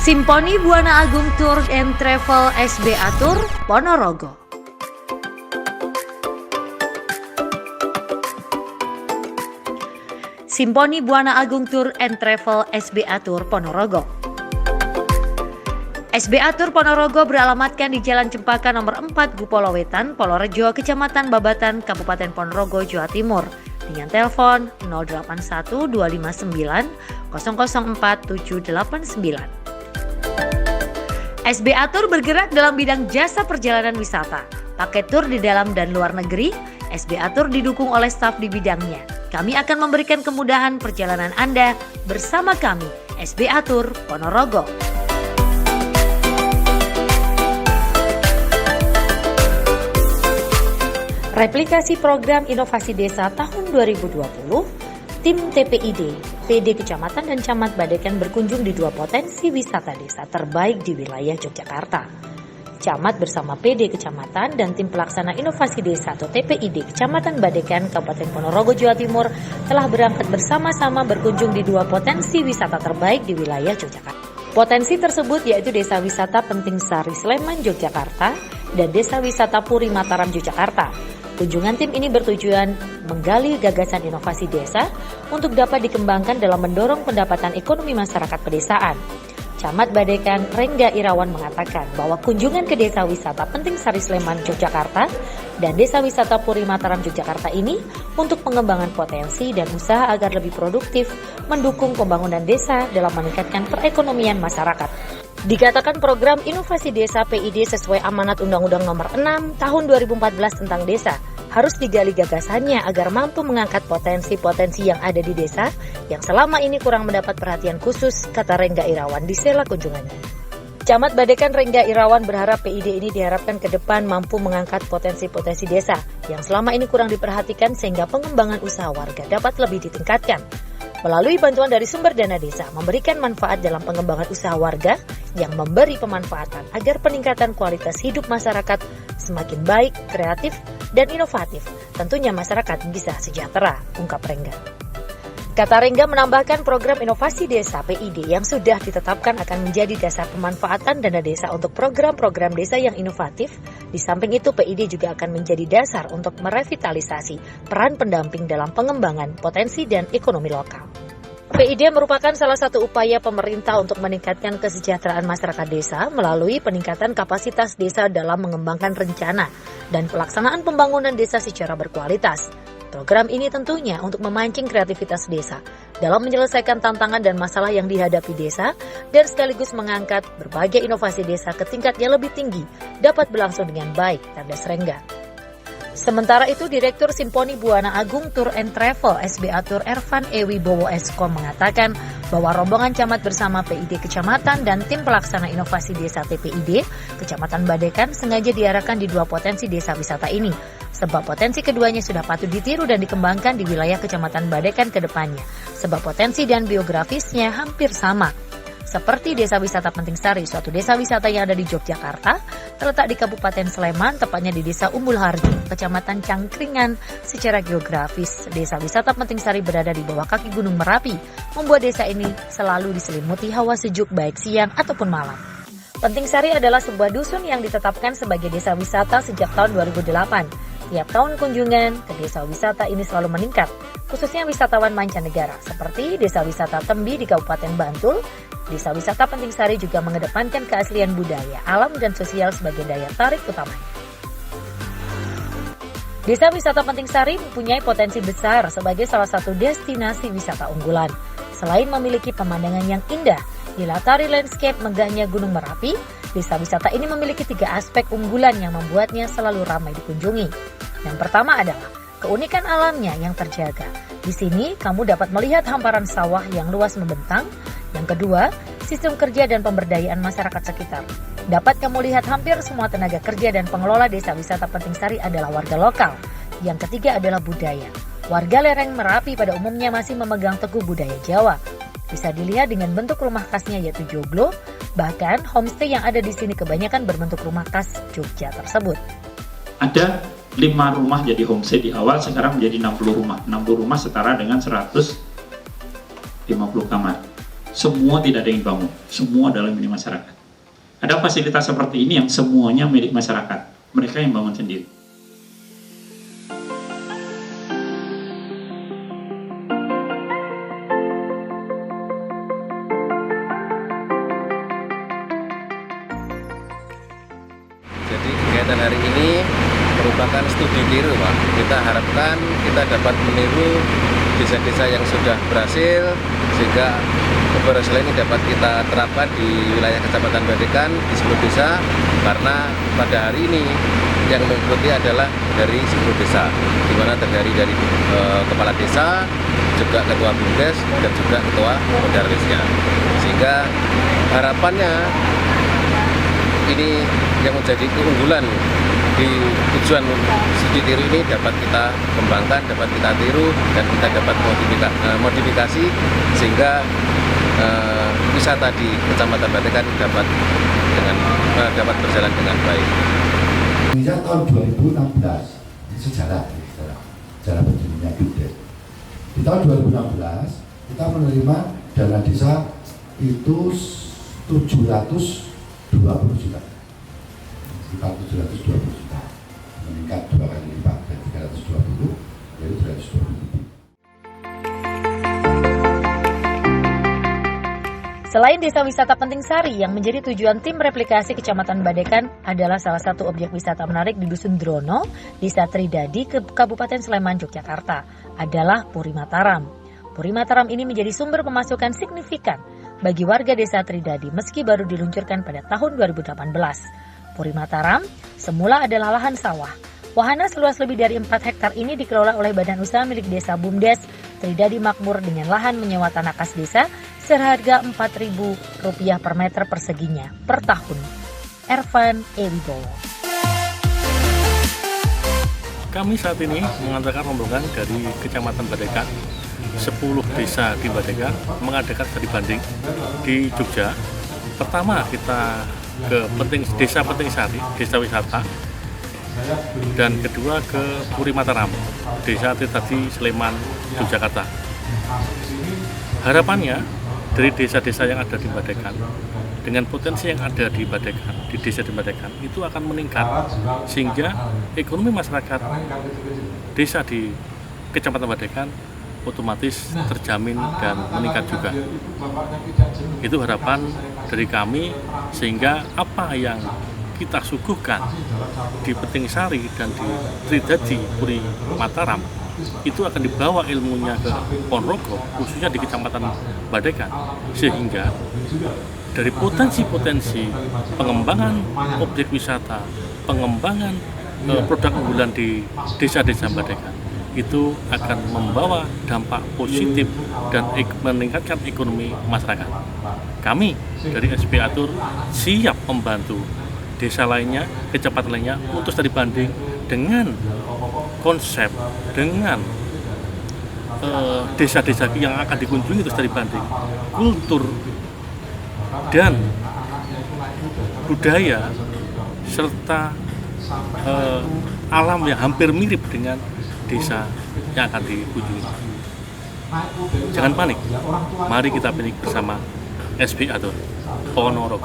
Simponi Buana Agung Tour and Travel SBA Tour Ponorogo. Simponi Buana Agung Tour and Travel SBA Tour Ponorogo. SBA Tour Ponorogo beralamatkan di Jalan Cempaka nomor 4 Gupolowetan, Polorejo, Kecamatan Babatan, Kabupaten Ponorogo, Jawa Timur dengan telepon 081 259 004 789. SBA Tour bergerak dalam bidang jasa perjalanan wisata, paket tur di dalam dan luar negeri. SBA Tour didukung oleh staf di bidangnya. Kami akan memberikan kemudahan perjalanan Anda bersama kami, SBA Tour Ponorogo. Replikasi program inovasi desa tahun 2020, tim TPID, PD Kecamatan dan Camat Badekan berkunjung di dua potensi wisata desa terbaik di wilayah Yogyakarta. Camat bersama PD Kecamatan dan tim pelaksana inovasi desa atau TPID Kecamatan Badekan, Kabupaten Ponorogo, Jawa Timur telah berangkat bersama-sama berkunjung di dua potensi wisata terbaik di wilayah Yogyakarta. Potensi tersebut yaitu Desa Wisata Penting Sari Sleman, Yogyakarta dan Desa Wisata Puri Mataram, Yogyakarta. Kunjungan tim ini bertujuan menggali gagasan inovasi desa untuk dapat dikembangkan dalam mendorong pendapatan ekonomi masyarakat pedesaan. Camat Badekan Rengga Irawan mengatakan bahwa kunjungan ke Desa Wisata Penting Sari Sleman, Yogyakarta dan Desa Wisata Puri Mataram, Yogyakarta ini untuk pengembangan potensi dan usaha agar lebih produktif mendukung pembangunan desa dalam meningkatkan perekonomian masyarakat. Dikatakan program inovasi desa PID sesuai amanat Undang-Undang Nomor 6 Tahun 2014 tentang desa harus digali gagasannya agar mampu mengangkat potensi-potensi yang ada di desa yang selama ini kurang mendapat perhatian khusus, kata Rengga Irawan di sela kunjungannya. Camat Badekan Rengga Irawan berharap PID ini diharapkan ke depan mampu mengangkat potensi-potensi desa yang selama ini kurang diperhatikan sehingga pengembangan usaha warga dapat lebih ditingkatkan. Melalui bantuan dari sumber dana desa, memberikan manfaat dalam pengembangan usaha warga yang memberi pemanfaatan agar peningkatan kualitas hidup masyarakat semakin baik, kreatif, dan inovatif. Tentunya masyarakat bisa sejahtera, ungkap Rengga. Kata Rengga menambahkan program inovasi desa PID yang sudah ditetapkan akan menjadi dasar pemanfaatan dana desa untuk program-program desa yang inovatif. Di samping itu PID juga akan menjadi dasar untuk merevitalisasi peran pendamping dalam pengembangan potensi dan ekonomi lokal. PID merupakan salah satu upaya pemerintah untuk meningkatkan kesejahteraan masyarakat desa melalui peningkatan kapasitas desa dalam mengembangkan rencana dan pelaksanaan pembangunan desa secara berkualitas. Program ini tentunya untuk memancing kreativitas desa dalam menyelesaikan tantangan dan masalah yang dihadapi desa dan sekaligus mengangkat berbagai inovasi desa ke tingkat yang lebih tinggi dapat berlangsung dengan baik, tanda Rengga. Sementara itu, Direktur Simponi Buana Agung Tour and Travel SBA Tour Ervan Wibowo Eskom mengatakan bahwa rombongan camat bersama PID Kecamatan dan tim pelaksana inovasi desa TPID Kecamatan Badekan sengaja diarahkan di dua potensi desa wisata ini, sebab potensi keduanya sudah patut ditiru dan dikembangkan di wilayah Kecamatan Badekan ke depannya, sebab potensi dan biografisnya hampir sama. Seperti Desa Wisata Penting Sari, suatu desa wisata yang ada di Yogyakarta, terletak di Kabupaten Sleman, tepatnya di Desa Umbul Harjo, Kecamatan Cangkringan. Secara geografis, Desa Wisata Penting Sari berada di bawah kaki Gunung Merapi, membuat desa ini selalu diselimuti hawa sejuk baik siang ataupun malam. Penting Sari adalah sebuah dusun yang ditetapkan sebagai desa wisata sejak tahun 2008. Tiap tahun kunjungan ke desa wisata ini selalu meningkat, khususnya wisatawan mancanegara, seperti Desa Wisata Tembi di Kabupaten Bantul. Desa Wisata Penting Sari juga mengedepankan keaslian budaya, alam, dan sosial sebagai daya tarik utamanya. Desa Wisata Penting Sari mempunyai potensi besar sebagai salah satu destinasi wisata unggulan. Selain memiliki pemandangan yang indah, dilatari landscape megahnya Gunung Merapi, desa wisata ini memiliki 3 aspek unggulan yang membuatnya selalu ramai dikunjungi. Yang pertama adalah keunikan alamnya yang terjaga. Di sini kamu dapat melihat hamparan sawah yang luas membentang. Yang kedua, sistem kerja dan pemberdayaan masyarakat sekitar. Dapat kamu lihat hampir semua tenaga kerja dan pengelola Desa Wisata Penting Sari adalah warga lokal. Yang ketiga adalah budaya. Warga lereng Merapi pada umumnya masih memegang teguh budaya Jawa. Bisa dilihat dengan bentuk rumah khasnya yaitu joglo. Bahkan homestay yang ada di sini kebanyakan berbentuk rumah khas Jogja tersebut. Ada 5 rumah jadi homestay di awal, sekarang menjadi 60 rumah. 60 rumah setara dengan 150 kamar. semua tidak ada yang bangun, semua adalah milik masyarakat. Ada fasilitas seperti ini yang semuanya milik masyarakat, mereka yang bangun sendiri. Jadi kegiatan hari ini merupakan studi tiru, Pak. Kita harapkan kita dapat meniru desa-desa yang sudah berhasil, sehingga keberhasilan ini dapat kita terapkan di wilayah Kecamatan Badekan di 10 desa, karena pada hari ini yang mengikuti adalah dari 10 desa, di mana terdiri dari kepala desa, juga ketua BUMDes, dan juga ketua Kodarlisnya. Sehingga harapannya ini yang menjadi keunggulan di tujuan studi tiru ini dapat kita kembangkan, dapat kita tiru, dan kita dapat modifikasi sehingga wisata di Kecamatan Badekan dapat berjalan dengan baik. Sejak tahun 2016, ini sejarah berdirinya BUMDes. Di tahun 2016 kita menerima dana desa itu 720 juta, sekitar 720 juta, meningkat 2 kali lipat dari 320 dari 320. Selain desa wisata Penting Sari yang menjadi tujuan tim replikasi Kecamatan Badekan adalah salah satu objek wisata menarik di Dusun Drono, Desa Tridadi, Kabupaten Sleman, Yogyakarta, adalah Puri Mataram. Puri Mataram ini menjadi sumber pemasukan signifikan bagi warga Desa Tridadi meski baru diluncurkan pada tahun 2018. Puri Mataram semula adalah lahan sawah. Wahana seluas lebih dari 4 hektar ini dikelola oleh Badan Usaha milik Desa BUMDes Tridadi Makmur dengan lahan menyewa tanah kas desa seharga Rp4.000 per meter perseginya per tahun. Ervan Ewibowo. Kami saat ini mengantarkan rombongan dari Kecamatan Badekan, 10 desa di Badekan, mengadakan studi banding di Jogja. Pertama kita ke Desa Penting Sari, desa wisata, dan kedua ke Puri Mataram, Desa Tridadi, Sleman, Yogyakarta. Harapannya dari desa-desa yang ada di Badekan, dengan potensi yang ada di Badekan, di desa di Badekan, itu akan meningkat sehingga ekonomi masyarakat desa di Kecamatan Badekan otomatis terjamin dan meningkat juga. Itu harapan dari kami, sehingga apa yang kita suguhkan di Penting Sari dan di Tridadi Puri Mataram itu akan dibawa ilmunya ke Ponorogo, khususnya di Kecamatan Badekan, sehingga dari potensi-potensi pengembangan objek wisata, pengembangan produk unggulan di desa-desa Badekan itu akan membawa dampak positif dan meningkatkan ekonomi masyarakat. Kami dari SP Atur siap membantu desa lainnya, kecamatan lainnya untuk studi banding dengan konsep, dengan desa-desa yang akan dikunjungi itu studi banding, kultur dan budaya serta alam yang hampir mirip dengan desa yang akan dikunjungi. Jangan panik, mari kita pilih bersama SP Atur Ponorogo.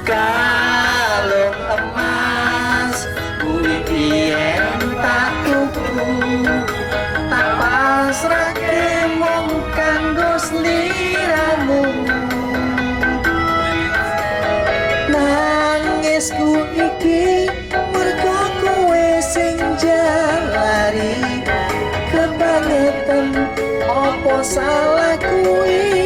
Kalung emas kuwi biyen tak tuku, tak pasrahke mung kanggo sliramu. Nangisku iki mergo kowe sing jalari kebangetan Apa salah kuwi